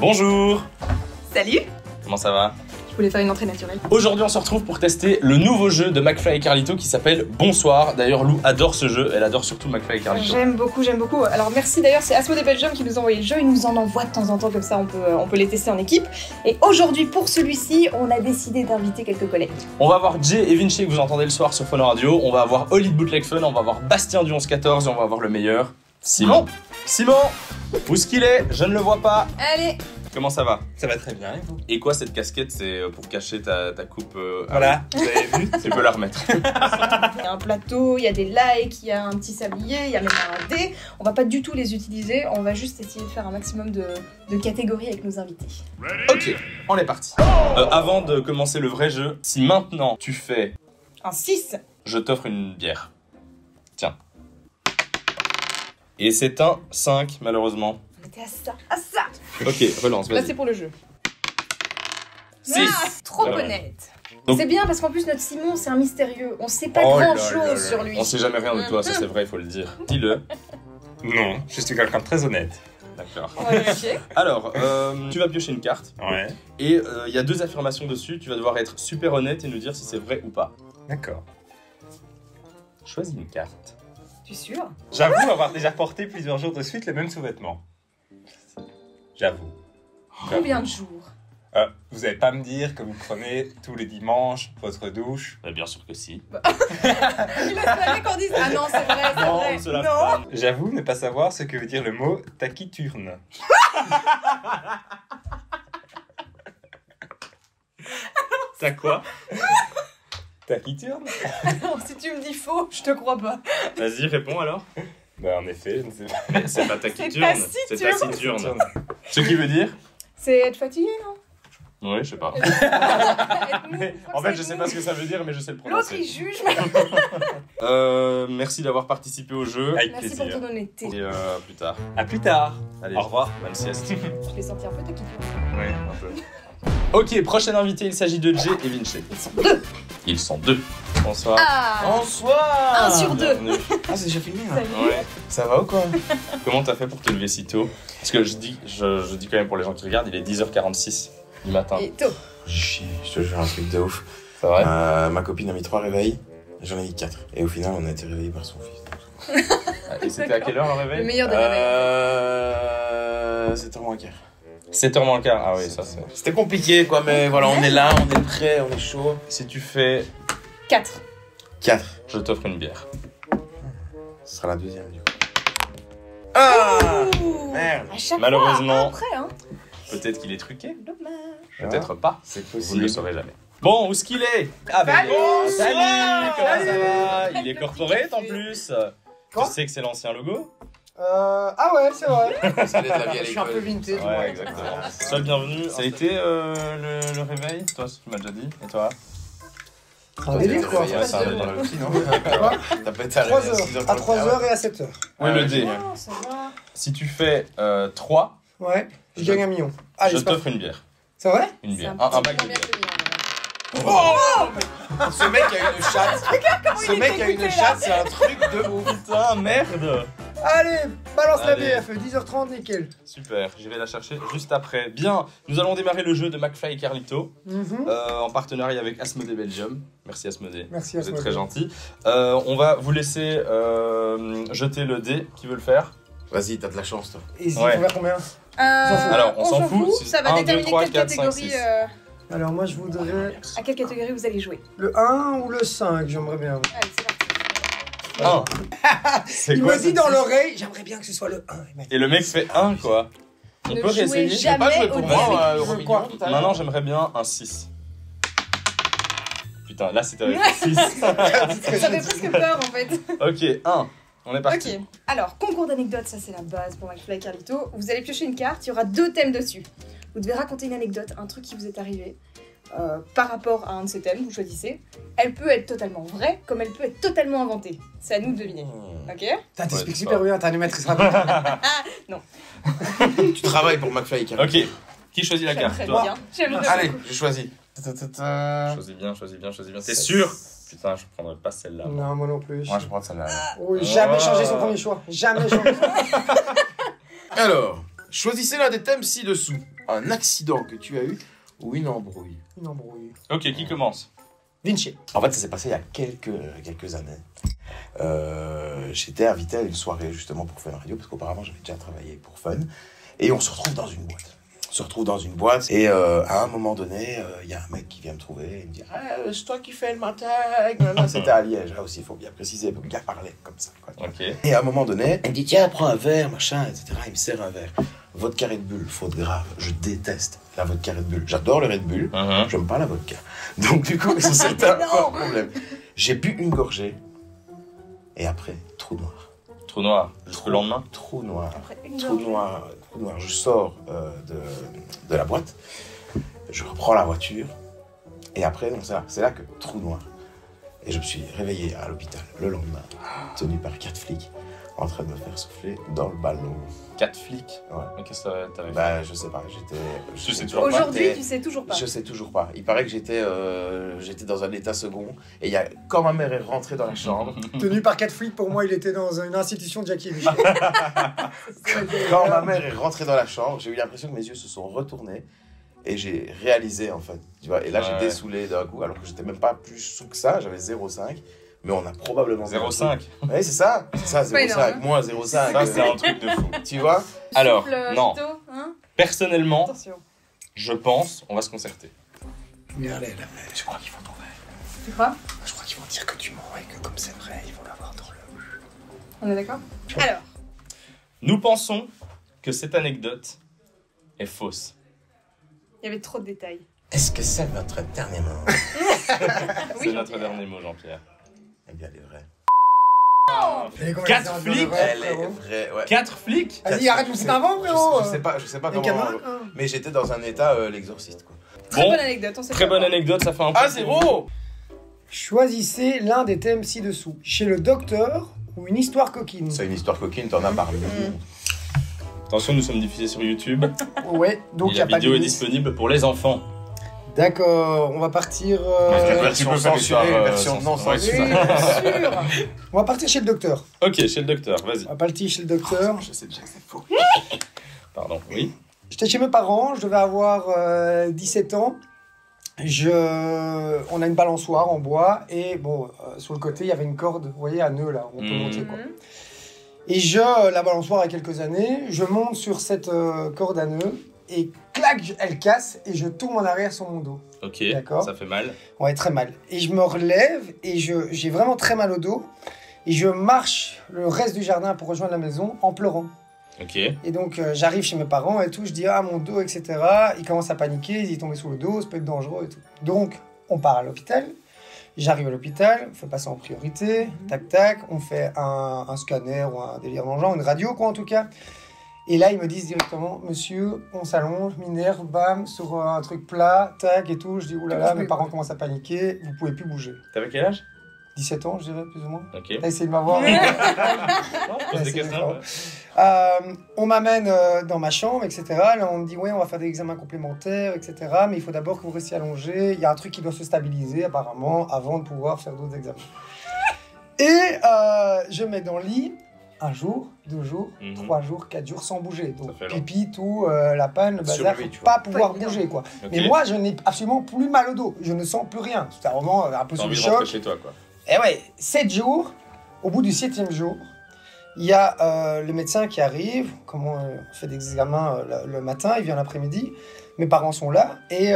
Bonjour. Salut. Comment ça va? Je voulais faire une entrée naturelle. Aujourd'hui on se retrouve pour tester le nouveau jeu de McFly et Carlito qui s'appelle Bonsoir. D'ailleurs Lou adore ce jeu, elle adore surtout McFly et Carlito. J'aime beaucoup. Alors merci d'ailleurs, c'est Asmodee Belgium qui nous a envoyé le jeu, il nous en envoie de temps en temps comme ça, on peut les tester en équipe. Et aujourd'hui pour celui-ci, on a décidé d'inviter quelques collègues. On va voir Jay et Vinci que vous entendez le soir sur Phono Radio, on va voir Oli de Bootleg Fun, on va voir Bastien du 11-14 et on va voir le meilleur, Simon. Simon, où est-ce qu'il est? Je ne le vois pas. Allez. Comment ça va? Ça va très bien, et vous? Et quoi cette casquette? C'est pour cacher ta coupe Voilà, vous avez vu? Tu peux la remettre. Il y a un plateau, il y a des likes, il y a un petit sablier, il y a même un dé. On va pas du tout les utiliser, on va juste essayer de faire un maximum de catégories avec nos invités. Ok, on est parti. Avant de commencer le vrai jeu, si maintenant tu fais, Un 6. je t'offre une bière. Tiens. Et c'est un 5 malheureusement. On était à ça. Ok, relance, Là vas-y. c'est pour le jeu. 6. Trop Ouais. honnête. Donc- C'est bien parce qu'en plus notre Simon c'est un mystérieux, on sait pas Oh là grand là chose là. sur lui. On sait jamais rien de toi, ça c'est vrai, il faut le dire. Dis-le. Non, je suis quelqu'un de très honnête. D'accord. On va vérifier. Alors, tu vas piocher une carte Ouais, et il y a 2 affirmations dessus. Tu vas devoir être super honnête et nous dire si c'est vrai ou pas. d'accord. Choisis une carte. Tu es sûr? J'avoue avoir déjà porté plusieurs jours de suite les mêmes sous-vêtements. J'avoue. Combien de jours? Vous n'allez pas me dire que vous prenez tous les dimanches votre douche. Bah, bien sûr que si. Il a fallu qu'on dise. Ah non, c'est vrai, c'est Non, vrai. on se lave pas. J'avoue ne pas savoir ce que veut dire le mot taquiturne. T'as quoi? Taquiturne? Non, si tu me dis faux, je te crois pas. Vas-y, réponds alors. Bah en effet, je ne sais pas. Mais c'est pas taciturne, c'est taciturne. taciturne. Ce qui veut dire? C'est être fatigué, non? Oui, je sais pas. Être mou, Mais, je crois en que fait, c'est je sais mou. pas ce que ça veut dire, mais je sais le L'autre prononcer. il juge. Merci d'avoir participé au jeu. Avec Merci plaisir. pour ton honnêteté. Et plus tard. À plus tard. Allez, Au revoir. bonne sieste. Je l'ai senti un peu taquillon. Oui, un peu. Ok, prochain invité, il s'agit de Jay et Vinci. Ils sont deux. Ils sont 2. Bonsoir. Ah. Bonsoir. 1 sur 2. Bienvenue. Ah, c'est déjà filmé là. Salut. Ouais. Ça va ou quoi? Comment t'as fait pour te lever si tôt? Parce que je dis quand même pour les gens qui regardent, il est 10h46 du matin. Et tôt. Chier, je te jure un truc de ouf. C'est vrai? Ma copine a mis 3 réveils, j'en ai mis 4. Et au final, on a été réveillés par son fils. Et c'était à quelle heure le réveil? Le meilleur des réveils. 7h moins quart. 7h moins quart. Ah oui, ça c'est. C'était compliqué quoi, mais voilà, on est là, on est prêt, on est chaud. Si tu fais 4. 4. je t'offre une bière. Ce sera la deuxième du coup. Ah Merde. À chaque Malheureusement. fois, après, hein. Peut-être qu'il est truqué, Dommage. peut-être pas. C'est Vous ne le possible. saurez jamais. Bon, où est-ce qu'il est? Ah ben, salut, comment ça va? Il est corporate en plus. Quoi Tu sais que c'est l'ancien logo? Ah ouais, c'est vrai. Ça allait de la vie à Je suis un peu l'école. vintage. Ouais, exactement. Sois le bienvenu. Ça a été le réveil? Toi, tu m'as déjà dit. Et toi? Un délire quoi. Ouais, c'est un délire. T'as pas été 3 arrivé à 6h heures. À 3 heures et à 7 heures. Oui, le dé. Non, ça va. Si tu fais 3, Ouais, je gagne 1 million. Allez, je c'est parti. t'offre une bière. C'est vrai? Une C'est bière. un Un petit bac peu de bien bière. fini, Ce mec a une chatte. Ce il mec était a une goûté, chatte, c'est un truc de ouf. Putain, merde! Allez, balance la Allez. bière, fait 10h30, nickel. Super, j'irai la chercher juste après. Bien, nous allons démarrer le jeu de McFly et Carlito en partenariat avec Asmodee Belgium. Merci Asmodee. Merci à Vous êtes toi. très gentil. On va vous laisser jeter le dé. Qui veut le faire? Vas-y, t'as de la chance toi. Et il faut Ouais. faire combien? Alors, on s'en fout. Ça va 1, 2, déterminer 3, quelle 4, 5, catégorie, 6. Alors moi je voudrais à quelle catégorie vous allez jouer. le 1 ou le 5, j'aimerais bien. Allez, c'est parti. 1. C'est Il quoi me dit ce dans titre? l'oreille, j'aimerais bien que ce soit le 1. Il m'a dit, Et le mec fait 1 quoi. On Ne peut jouez réessayer? jamais pas jouer pour au moi, dé. Euromillions, quoi tout à l'heure. Maintenant j'aimerais bien un 6. Putain, là c'était avec 6. Ça fait presque peur en fait. Ok, 1. On est parti. Ok, alors concours d'anecdotes, ça c'est la base pour McFly et Carlito. Vous allez piocher une carte, il y aura 2 thèmes dessus. Vous devez raconter une anecdote, un truc qui vous est arrivé par rapport à un de ces thèmes, vous choisissez. Elle peut être totalement vraie, comme elle peut être totalement inventée. C'est à nous de deviner. Ok? Putain, Ouais, t'expliques c'est super pas- bien, t'es animatrice rapide. Tu travailles pour McFly et Carlito. Ok, qui choisit la carte? J'aimerais Toi. bien. J'aimerais Allez, beaucoup. j'ai choisi. Choisis bien, choisis bien, choisis bien. T'es sûr? Putain, je prendrais pas celle-là. Non, moi non plus. Moi, je prends celle-là. Oui, jamais changer son premier choix. Jamais changer. Alors, choisissez l'un des thèmes ci-dessous. un accident que tu as eu ou une embrouille. Une embrouille. Ok, qui commence? Vinci. En fait, ça s'est passé il y a quelques années. J'étais invité à une soirée justement pour Fun Radio, parce qu'auparavant j'avais déjà travaillé pour Fun. Et on se retrouve dans une boîte. Et à un moment donné, il y a un mec qui vient me trouver et il me dit « c'est toi qui fais le matin ?» C'était à Liège, là aussi, il faut bien préciser, il faut bien parler comme ça. Quoi. Ok. Et à un moment donné, il me dit « Tiens, prends un verre, machin, etc. » Il me sert un verre. Vodka Red Bull, faute grave. Je déteste la vodka Red Bull. J'adore le Red Bull, j'aime pas la vodka. Donc du coup, c'était un problème. J'ai bu une gorgée et après, trou noir. Trou noir. Jusqu'au lendemain. Trou noir. Après une Trou noir. Je sors de la boîte, je reprends la voiture et après, c'est là que trou noir. Et je me suis réveillé à l'hôpital le lendemain, tenu par 4 flics, en train de me faire souffler dans le ballon. 4 flics. Ouais. Mais qu'est-ce que t'avais fait? Bah, je sais pas, Tu sais toujours pas. Aujourd'hui, tu sais toujours pas. Je sais toujours pas. Il paraît que j'étais dans un état second. Et quand ma mère est rentrée dans la chambre, Tenu par 4 flics, pour moi, il était dans une institution de Jackie Michel. quand ma mère est rentrée dans la chambre, j'ai eu l'impression que mes yeux se sont retournés. Et j'ai réalisé, en fait. Tu vois, et là, j'ai dessoulé d'un coup, alors que j'étais même pas plus sous que ça. J'avais 0,5. Mais on a probablement 0,5. Oui, c'est ça, pas 0,5, énorme, moins 0,5. Ça, c'est un truc de fou. Tu vois? Alors, Souffle, non. Vito, hein. Personnellement, Attention. je pense, on va se concerter. Regardez, là. Je crois qu'ils vont trouver. Tu crois? Je crois qu'ils vont dire que tu mens et que comme c'est vrai, ils vont l'avoir dans le... On est d'accord? Alors, Nous pensons que cette anecdote est fausse. il y avait trop de détails. Est-ce que c'est votre dernier mot? C'est notre dernier mot, Jean-Pierre. Eh bien, elle est vraie. Et comment 4 ils sont flics, dans le vrai, Elle est frérot. vraie, ouais. 4 flics? Vas-y, arrête, c'est pas bon, frérot. Je sais pas Les comment. camarades, hein. Mais j'étais dans un état l'exorciste, quoi. Très Bon, bonne anecdote, on sait très pas bonne encore. anecdote, ça fait un point. Ah, 0! Choisissez l'un des thèmes ci-dessous. Chez le docteur ou une histoire coquine. C'est une histoire coquine, t'en as parlé. Attention, nous sommes diffusés sur YouTube. Ouais, donc Et il y la a pas de vidéo est limite. disponible pour les enfants. D'accord, on va partir... Une Tu peux version faire censurée, l'histoire, une version non ouais, Oui, censurée. bien sûr. On va partir chez le docteur. Ok, chez le docteur, vas-y. On va partir chez le docteur. Je sais déjà que c'est faux. Pardon, oui. J'étais chez mes parents, je devais avoir 17 ans. On a une balançoire en bois et bon, sur le côté, il y avait une corde, vous voyez, à nœud là, on peut monter quoi. Mhm. Et la balançoire a quelques années, je monte sur cette corde à nœud et clac, elle casse et je tourne en arrière sur mon dos. Ok, D'accord. ça fait mal. Ouais, très mal. Et je me relève et j'ai vraiment très mal au dos et je marche le reste du jardin pour rejoindre la maison en pleurant. Ok. Et donc j'arrive chez mes parents et tout, je dis ah mon dos, etc. Ils commencent à paniquer, ils y tombent sous le dos, ça peut être dangereux et tout. Donc on part à l'hôpital, j'arrive à l'hôpital, on fait passer en priorité, tac tac, on fait un scanner ou un délire dans le genre, une radio quoi en tout cas. Et là ils me disent directement, monsieur, on s'allonge, minerve, bam, sur un truc plat, tac et tout. Je dis oulala, mes parents commencent à paniquer, vous pouvez plus bouger. T'avais quel âge? 17 ans je dirais plus ou moins. Ok. T'as essayé de m'avoir. Non, je pose Ouais, des c'est questions. d'accord. On m'amène dans ma chambre, etc. Là, on me dit, ouais, on va faire des examens complémentaires, etc. Mais il faut d'abord que vous restiez allongé. Il y a un truc qui doit se stabiliser, apparemment, avant de pouvoir faire d'autres examens. Et je mets dans le lit un jour, 2 jours, 3 jours, 4 jours sans bouger. Donc, fait long. pipi, tout, la panne, le Sur bazar, lui, faut tu pas vois. pouvoir Pas évident. bouger, quoi. Ok. Mais moi, je n'ai absolument plus mal au dos. Je ne sens plus rien. C'était vraiment un peu T'as sous le envie de rentrer choc. chez toi, quoi. Et ouais, 7 jours, au bout du 7e jour, il y a le médecin qui arrive, comment on fait des examens le matin, il vient l'après-midi, mes parents sont là, et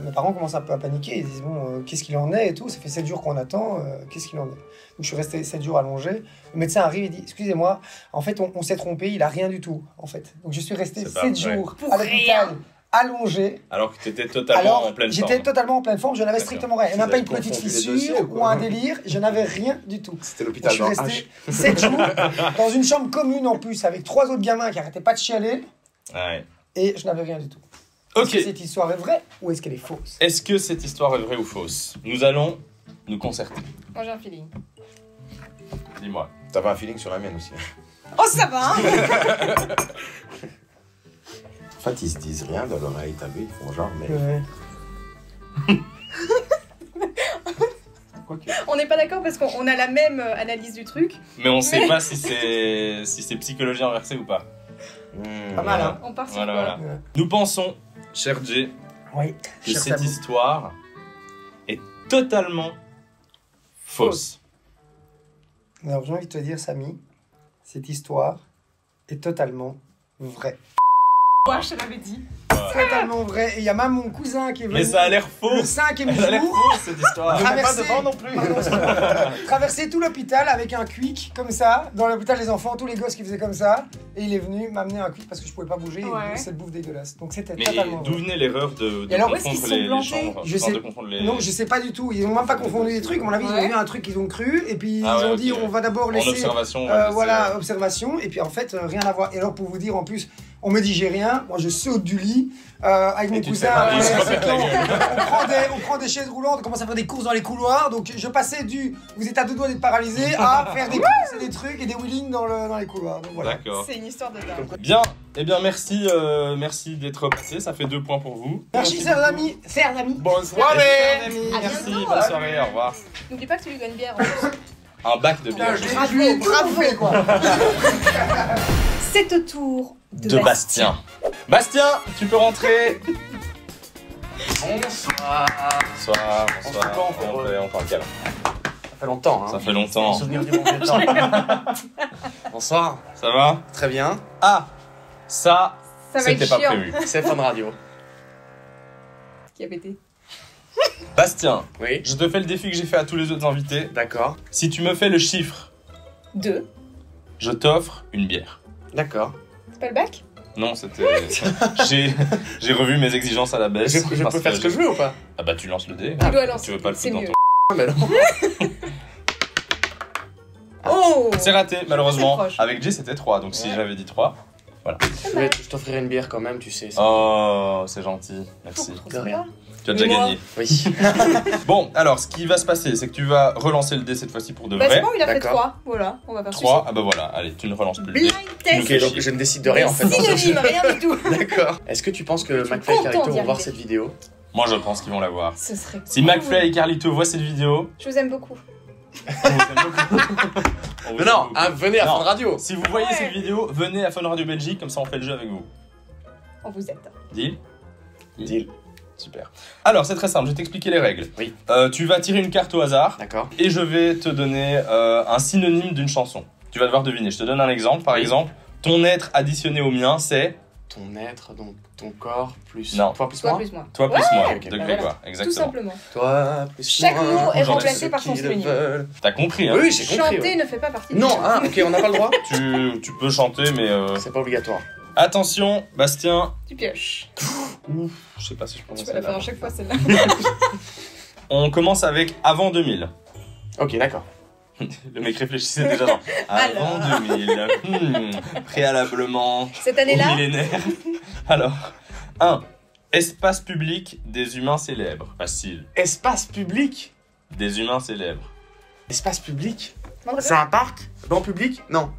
mes parents commencent un peu à paniquer, ils disent bon, qu'est-ce qu'il en est et tout, ça fait 7 jours qu'on attend, qu'est-ce qu'il en est? Donc je suis resté 7 jours allongé, le médecin arrive et dit, excusez-moi, en fait on s'est trompé, il a rien du tout, en fait. Donc je suis resté C'est pas 7 vrai. jours Pour à l'hôpital, rien. allongé. Alors que t'étais totalement Alors, en pleine j'étais forme. totalement en pleine forme, je n'avais D'accord. strictement rien. Et Vous même pas avez une petite confondu les dossiers, fissure ou ou quoi? un délire, je n'avais rien du tout. C'était Je l'hôpital suis dans resté H. 7 jours dans une chambre commune en plus, avec 3 autres gamins qui arrêtaient pas de chialer, Ouais. et je n'avais rien du tout. Est-ce Ok. que cette histoire est vraie ou est-ce qu'elle est fausse? Est-ce que cette histoire est vraie ou fausse? Nous allons nous concerter. Moi j'ai un feeling. Dis-moi. T'avais un feeling sur la mienne aussi. Oh ça va hein. En fait, ils se disent rien dans l'oreille, t'as vu, ils font genre, mais. Ouais. On n'est pas d'accord parce qu'on a la même analyse du truc. Mais on sait pas si c'est psychologie inversée ou pas. Pas mal, hein. On part sur Voilà, quoi voilà. Ouais. Nous pensons, cher Jay, Oui. que Cher cette Samy. histoire est totalement fausse. Alors, j'ai envie de te dire, Samy, cette histoire est totalement vraie. Moi, je te l'avais dit. Totalement vraie. Et il y a même mon cousin qui est venu Mais ça a l'air faux. le 5e Ça a l'air jour faux cette histoire. Ne mets pas traverser- devant non plus. Pardon, excuse-moi. Traverser tout l'hôpital avec un quick comme ça, dans l'hôpital des enfants, tous les gosses qui faisaient comme ça, et il est venu m'amener un quick parce que je pouvais pas bouger, et Ouais. cette bouffe dégueulasse. Donc c'était Mais totalement d'où vrai. venait l'erreur de Et alors, où est-ce qu'ils confondre se sont les plantés chambres Je enfin, sais- de confondre les... Non, je sais pas du tout. Ils ont même pas confondu les trucs. À mon avis, ils ont Ouais. vu un truc qu'ils ont cru, et puis Ah ils ouais, ont dit ok. on va d'abord En laisser. observation, on va laisser- Voilà, observation, et puis en fait, rien à voir. Et alors, pour vous dire, en plus, on me dit j'ai rien, moi je saute du lit avec mon tu te cousin. fais mal, il se ouais, refait la gueule. on prend des chaises roulantes, on commence à faire des courses dans les couloirs. Donc je passais du vous êtes à deux doigts d'être paralysé à faire des courses et des trucs et des wheelings dans les couloirs. Donc voilà. D'accord. C'est une histoire de dingue. Bien, eh bien merci, merci d'être passé, ça fait 2 points pour vous. Merci, chers amis. Chers amis. Bonne soirée. À Merci, bientôt. bonne soirée, au revoir. N'oublie pas que tu lui dois une bière en plus. Un bac de bière. Bravo, quoi. C'est au tour De Bastien. Bastien, tu peux rentrer. Bonsoir. Bonsoir, On se fait quoi, on fait un câlin. Ça fait longtemps, hein. Ça fait longtemps. Souvenir du bon vieux temps. Bonsoir. Ça va? Très bien. Ah, ça, Ça va c'était être pas chiant. prévu. C'est Fun Radio. Qui a pété. Bastien, Oui. je te fais le défi que j'ai fait à tous les autres invités. D'accord. Si tu me fais le chiffre, 2. je t'offre une bière. D'accord. C'est pas le bac? Non, c'était. J'ai revu mes exigences à la baisse. Je parce peux faire ce que je veux ou pas? Ah bah tu lances le dé. Tu dois lancer. Tu veux pas le C'est foutre dans mieux. ton. Ah, mais non. Oh! C'est raté, malheureusement. C'est proche. Avec Jay, c'était 3, donc si Ouais. j'avais dit 3. Je t'offrirai une bière quand même, tu sais. Oh, c'est gentil. Merci. Trop De rien. sympa. Tu as déjà Mais moi gagné. Oui. Bon, alors, ce qui va se passer, c'est que tu vas relancer le dé cette fois-ci pour de Bah, vrai. c'est bon, il a fait D'accord. 3. Voilà, on va faire 3, ah bah voilà, allez, tu ne relances plus le dé. Blind test. Ok, donc je ne décide de rien en fait. dans ce Synonyme, jeu. rien du tout. D'accord. Est-ce que tu penses que Je suis McFly et content Carlito d'y vont voir arriver. cette vidéo? Moi, je pense qu'ils vont la voir. Ce serait Si cool. McFly et Carlito voient cette vidéo, Je vous aime beaucoup. on vous aime beaucoup. On vous Mais aime non, beaucoup. hein, venez à Non. Fun Radio. Si vous voyez Ouais. cette vidéo, venez à Fun Radio Belgique, comme ça on fait le jeu avec vous. On vous aime. Deal? Deal. Super. Alors, c'est très simple, je vais t'expliquer les règles. Oui. Tu vas tirer une carte au hasard D'accord. et je vais te donner un synonyme d'une chanson. Tu vas devoir deviner. Je te donne un exemple. Par Oui. exemple, ton être additionné au mien, c'est Ton être, donc ton corps, plus Non. toi plus Toi moi. plus moi. toi plus moi. ok, De bah Grégoire, voilà. Tout exactement. simplement. Toi plus Chaque moi. mot est j'en ai remplacé Ceux par son qui le synonyme. veulent. T'as compris, hein? Oui, j'ai compris. Chanter ouais. ne fait pas partie du Non, jeu. ah, ok, on n'a pas le droit. Tu peux chanter, mais C'est pas obligatoire. attention, Bastien. Tu pioches. Je sais pas si je prononce Tu peux la faire à celle-là. chaque fois celle-là. On commence avec avant 2000. Ok, d'accord. Le mec réfléchissait déjà dans avant Alors. 2000. Préalablement. Cette Au année-là, millénaire. Alors, 1. Espace public des humains célèbres. Facile. Espace public. Des humains célèbres. Espace public. vendredi. C'est un parc? Banc public? Non.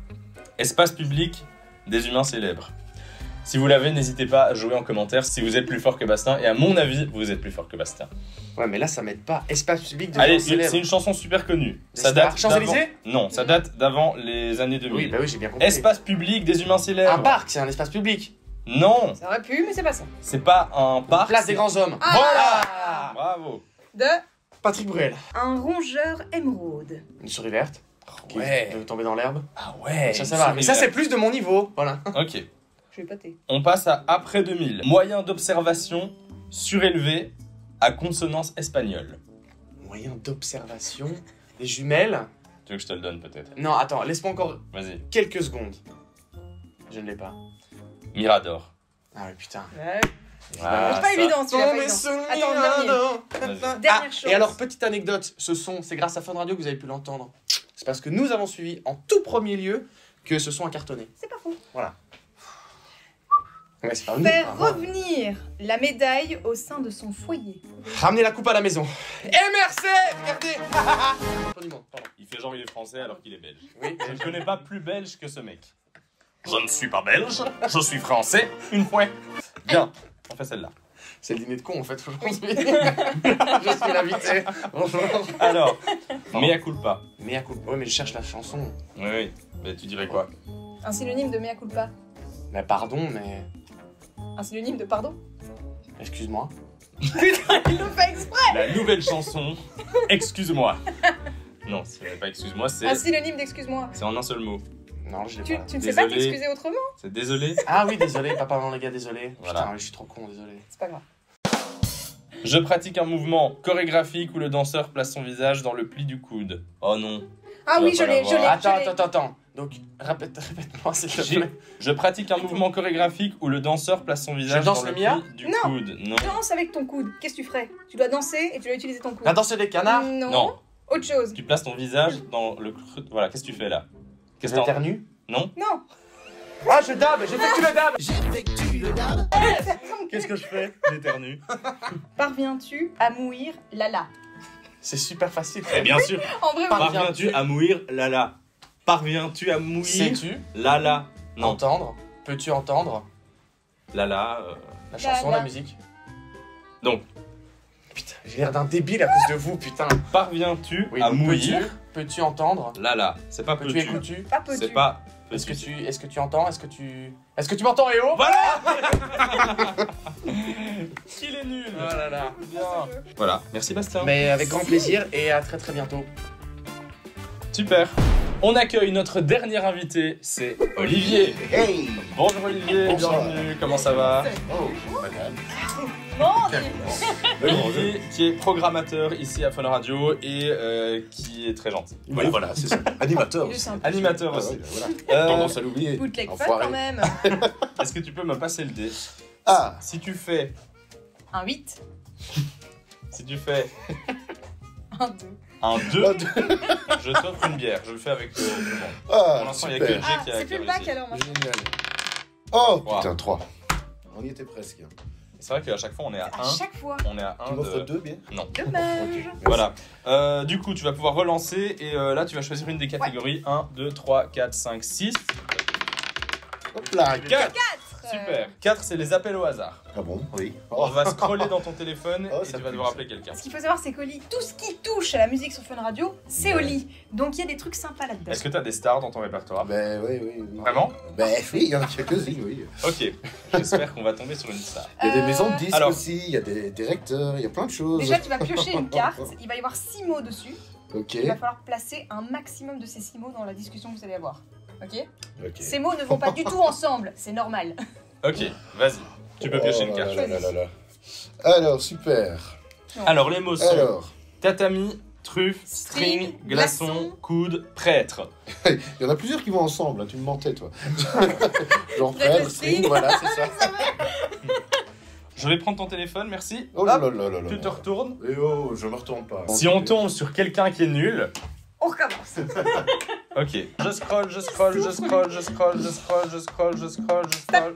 Espace public des humains célèbres. Si vous l'avez, n'hésitez pas à jouer en commentaire si vous êtes plus fort que Bastien. Et à mon avis, vous êtes plus fort que Bastien. Ouais, mais là, ça m'aide pas. Espace public de Allez, gens célèbres. c'est une chanson super connue. Des Ça stars. date Champs-Élysées d'avant- Non, ça date d'avant les années 2000. Oui, bah oui, j'ai bien compris. Espace public des humains célèbres. Un parc, c'est un espace public. Non, Ça aurait pu, mais c'est pas ça. c'est pas un parc. Place c'est- des grands hommes. Voilà. Bravo. De Patrick Bruel. un rongeur émeraude. Une souris verte. Qui Ouais. veut tomber dans l'herbe. Ah ouais. Ça va. Mais ça, c'est plus de mon niveau. Voilà. Ok. Je vais pâter. On passe à après 2000. Moyen d'observation surélevé à consonance espagnole. Moyen d'observation. Des jumelles. Tu veux que je te le donne peut-être? Non, attends, laisse-moi encore Vas-y. quelques secondes. Je ne l'ai pas. Mirador. Ah oui, putain. Ouais. Ah, c'est pas ça. évident celui-là. pas évident. Attends, le dernier. Vas-y. Dernière chose. Et alors, petite anecdote, ce son, c'est grâce à Fun Radio que vous avez pu l'entendre. C'est parce que nous avons suivi en tout premier lieu que ce son a cartonné. C'est pas faux. Ouais, c'est pas nous. Faire Ah, revenir la médaille au sein de son foyer. Ramener la coupe à la maison. MRC. Regardez. Applaudissements, pardon. Il fait genre il est français alors qu'il est belge. Oui, Je ne connais pas plus belge que ce mec. Je ne suis pas belge, je suis français, une fois. Bien, on fait celle-là. c'est le dîner de con en fait aujourd'hui. Je suis l'invité. Bonjour. Alors, mea culpa. Mea culpa. Ouais, mais je cherche la chanson. Oui, oui. Mais tu dirais quoi? Un synonyme de mea culpa. Mais pardon, mais... Un synonyme de pardon? Excuse-moi. Putain, il le fait exprès! La nouvelle chanson, excuse-moi. Non, ce n'est pas excuse-moi, c'est Un synonyme d'excuse-moi. en un seul mot. Non, je l'ai Tu pas. ne sais pas Désolé. t'excuser autrement? C'est désolé. Ah oui, désolé, papa, maman, les gars, désolé. Voilà. Putain, je suis trop con, désolé. C'est pas grave. Je pratique un mouvement chorégraphique où le danseur place son visage dans le pli du coude. Oh non. Ah Tu oui, vas je pas l'ai, l'avoir. je l'ai. Attends. Donc, répète-moi, s'il te plaît. Je pratique un mouvement chorégraphique où le danseur place son visage danse dans le le mia pli du Non. coude. Non. Danse avec ton coude. Qu'est-ce que tu ferais? Tu dois danser et tu dois utiliser ton coude. La danse des canards. Non. Non. Autre chose. Tu places ton visage dans le creux. Voilà, qu'est-ce que tu fais là? Qu'est-ce que t'as- J'éternue. Non. Non. Ah, je dab, j'effectue le dab. Qu'est-ce que je fais? J'éternue. Parviens-tu à mouir Lala? C'est super facile. Et bien sûr. En vrai, Parviens-tu à mourir Lala? Parviens-tu à mourir Sais-tu Lala? Non. entendre? Peux-tu entendre Lala. la chanson, Lala. la musique? Donc. Putain, j'ai l'air d'un débile à cause de vous, putain. Parviens-tu Oui, à donc mourir peux-tu entendre? Lala? C'est pas Peux-tu peux-tu. écouter? pas peux-tu. C'est pas. Est-ce que peux-tu. tu entends? Est-ce que tu m'entends, Éo? Voilà. Qu'il est nul. Oh là là. Bien. Voilà. Merci Bastien. Mais avec grand plaisir et à très très bientôt. Super. On accueille notre dernier invité, c'est Olivier. Hey! Bonjour Olivier, Bonsoir. bienvenue, comment ça va? Oh, madame. Olivier qui est programmateur ici à Fun Radio et qui est très gentil. Oui, voilà, c'est ça. Animateur. Il est aussi. sympa. Animateur Ah aussi. ouais, voilà. Tendance à l'oublier. Bootleg fun Enfoiré. quand même. Est-ce que tu peux me passer le dé? Ah, Si tu fais... Un 8. Si tu fais Un 2. un 2, je t'offre une bière. Je le fais avec tout le monde. Pour ah, l'instant, il n'y a que super. Jay Ah, qui a c'est plus le bac réussi. alors maintenant. Génial. Oh, Trois. putain, 3. On y était presque. C'est vrai qu'à chaque fois, on est à À 1. chaque fois. On est à Tu 1 m'offres de... 2 bières? Non. Dommage. Voilà. Du coup, tu vas pouvoir relancer et là, tu vas choisir une des catégories. 1, 2, 3, 4, 5, 6. Hop là, 4. Super. 4, c'est les appels au hasard. Ah bon? Oui. On va scroller dans ton téléphone Oh, et ça tu vas pue, devoir ça. appeler quelqu'un. Ce qu'il faut savoir, c'est qu'Oli, tout ce qui touche à la musique sur Fun Radio, c'est Ouais. Oli. Donc il y a des trucs sympas là-dedans. Est-ce que tu as des stars dans ton répertoire? Ben oui, oui. oui. Vraiment? Ben oui, il y en a quelques-unes, oui. Ok. J'espère qu'on va tomber sur une star. Il y a des maisons de disques alors- aussi, il y a des directeurs, il y a plein de choses. Déjà, tu vas piocher une carte. Il va y avoir 6 mots dessus. Ok, Il va falloir placer un maximum de ces 6 mots dans la discussion que vous allez avoir. Ok? ok. Ces mots ne vont pas du tout ensemble. C'est normal. Ok, vas-y. Tu peux piocher une Oh carte. là là là là. Alors, super. Alors, les mots sont Alors, tatami, truffe, string, String, glaçon, glaçon. coude, prêtre. il y en a plusieurs qui vont ensemble, hein, tu me mentais, toi. Genre Avec frère, le string, string. voilà, c'est ça. Je vais prendre ton téléphone, merci. Oh là Hop, là là là là. tu te retournes. Eh oh, je me retourne pas. Si on tombe sur quelqu'un qui est nul, On recommence. ok. Je scroll, je scroll, je scroll, je scroll, je scroll, je scroll, je scroll, je scroll.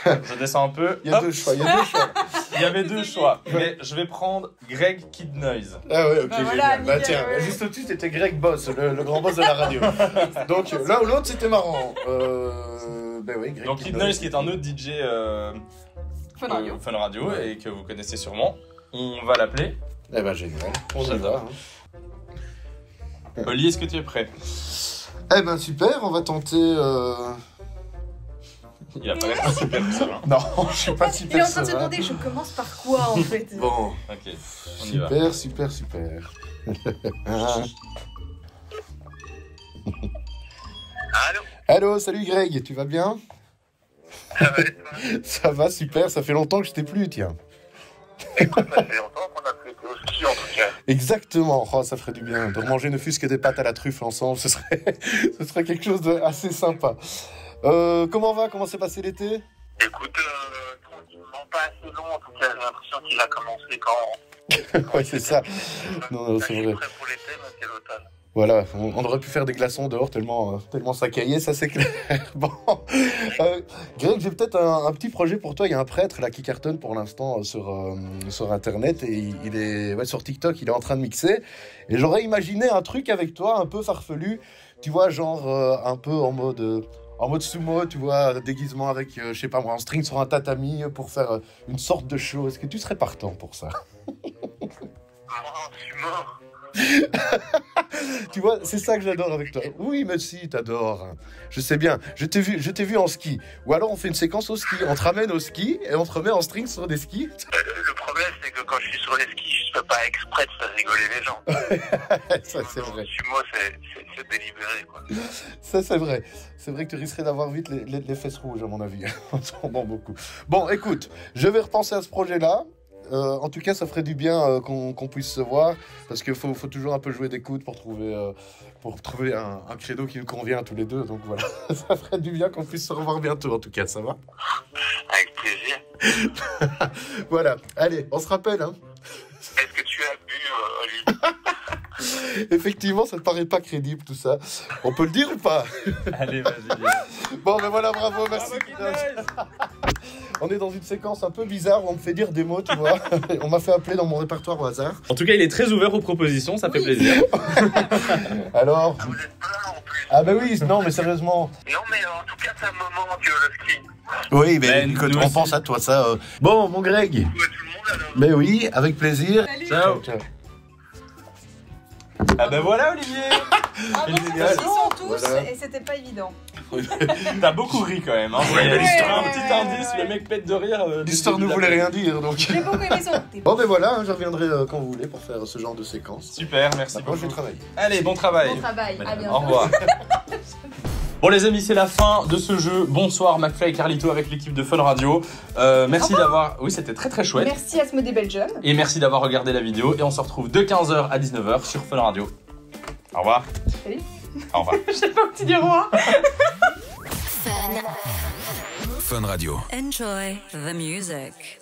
Je descends un peu. Il y a Hop, deux choix, il y a deux choix. il y avait deux choix, mais je vais prendre Greg Kid Noise. Ah ouais, ok, Bah génial. voilà, Bah nickel, tiens, ouais. juste au-dessus, c'était Greg Boss, le grand boss de la radio. Donc l'un ou l'autre, c'était marrant. Ben oui, Greg Donc Kid Noise qui est un autre DJ Fun Radio. Fun Radio Ouais. et que vous connaissez sûrement. On va l'appeler. Eh ben génial, on y J'adore. va. Hein. Oli, est-ce que tu es prêt? Eh ben super, on va tenter... Il a pas l'air super serein. Non, je suis pas Il est super en train de se serein. demander, je commence par quoi en fait? Bon, Ok, on y va. super. Allô. Allô, salut Greg, tu vas bien? Ça va, super, ça fait longtemps que je t'ai plus, tiens. Ça fait longtemps qu'on a fait au ski en tout cas. Exactement, oh, ça ferait du bien de remanger ne fût-ce que des pâtes à la truffe ensemble, ce serait quelque chose d'assez sympa. Comment va? Comment s'est passé l'été? Écoute, tranquillement, pas assez long en tout cas, j'ai l'impression qu'il a commencé quand... Ouais, c'est ça. Non, c'est vrai. prêt pour l'été, mais c'est l'automne. Voilà, on aurait pu faire des glaçons dehors tellement ça caillait, ça c'est clair. Bon, Greg, j'ai peut-être un petit projet pour toi. Il y a un prêtre là qui cartonne pour l'instant sur Internet et il est sur TikTok, il est en train de mixer. Et j'aurais imaginé un truc avec toi un peu farfelu, tu vois, genre un peu en mode sumo, tu vois, déguisement avec, je sais pas moi, un string sur un tatami pour faire une sorte de show. Est-ce que tu serais partant pour ça? Oh, je suis mort. Tu vois, c'est ça que j'adore avec toi. Oui, mais si, t'adores. Je sais bien. Je t'ai vu en ski. Ou alors on fait une séquence au ski. On te ramène au ski et on te remet en string sur des skis. Le problème, c'est que quand je suis sur les skis, je fais pas exprès de faire rigoler les gens. Ça, c'est vrai. Le sumo, c'est délibéré, quoi. Ça, c'est vrai. C'est vrai que tu risquerais d'avoir vite les fesses rouges, à mon avis. On s'en rend beaucoup. Bon, écoute, je vais repenser à ce projet-là. En tout cas, ça ferait du bien qu'on puisse se voir, parce qu'il faut toujours un peu jouer des coudes pour trouver un credo qui nous convient à tous les deux. Donc voilà, ça ferait du bien qu'on puisse se revoir bientôt, en tout cas, ça va? Avec plaisir. Voilà, allez, on se rappelle, hein. Est-ce que tu as bu, Olivier? Effectivement, ça ne paraît pas crédible tout ça. On peut le dire ou pas? Allez, vas-y. Bon, ben voilà, bravo, merci. On est dans une séquence un peu bizarre où on me fait dire des mots, tu vois. On m'a fait appeler dans mon répertoire au hasard. En tout cas, il est très ouvert aux propositions, ça fait plaisir. Alors? Vous êtes plein en plus. Ah ben oui, non mais sérieusement. Non, mais en tout cas, ça me manque le ski. Oui, mais mais nous on aussi. pense à toi, ça. Bon, mon Greg. Ouais, tout le monde alors. Mais oui, avec plaisir. Salut. Ciao. Ciao. Ah ben voilà, Olivier. Ah bon, Génial. ils sont tous Voilà. et c'était pas évident. T'as beaucoup ri quand même. Hein. Ouais, Ouais, l'histoire. un petit indice, le mec pète de rire. L'histoire ne voulait rien dire, donc. J'ai beaucoup aimé son. Bon, ben voilà, hein, je reviendrai quand vous voulez pour faire ce genre de séquence. Super, merci Maintenant, je vais beaucoup. travailler. Allez, bon travail. Bon travail, à bientôt. Au revoir. Bon les amis, c'est la fin de ce jeu. Bonsoir McFly et Carlito avec l'équipe de Fun Radio. Merci d'avoir... Oui, c'était très très chouette. Merci à Smodé Belgium. Et merci d'avoir regardé la vidéo. Et on se retrouve de 15h à 19h sur Fun Radio. Au revoir. Salut. Au revoir. Je sais pas où tu dis au revoir. Fun Radio. Enjoy the music.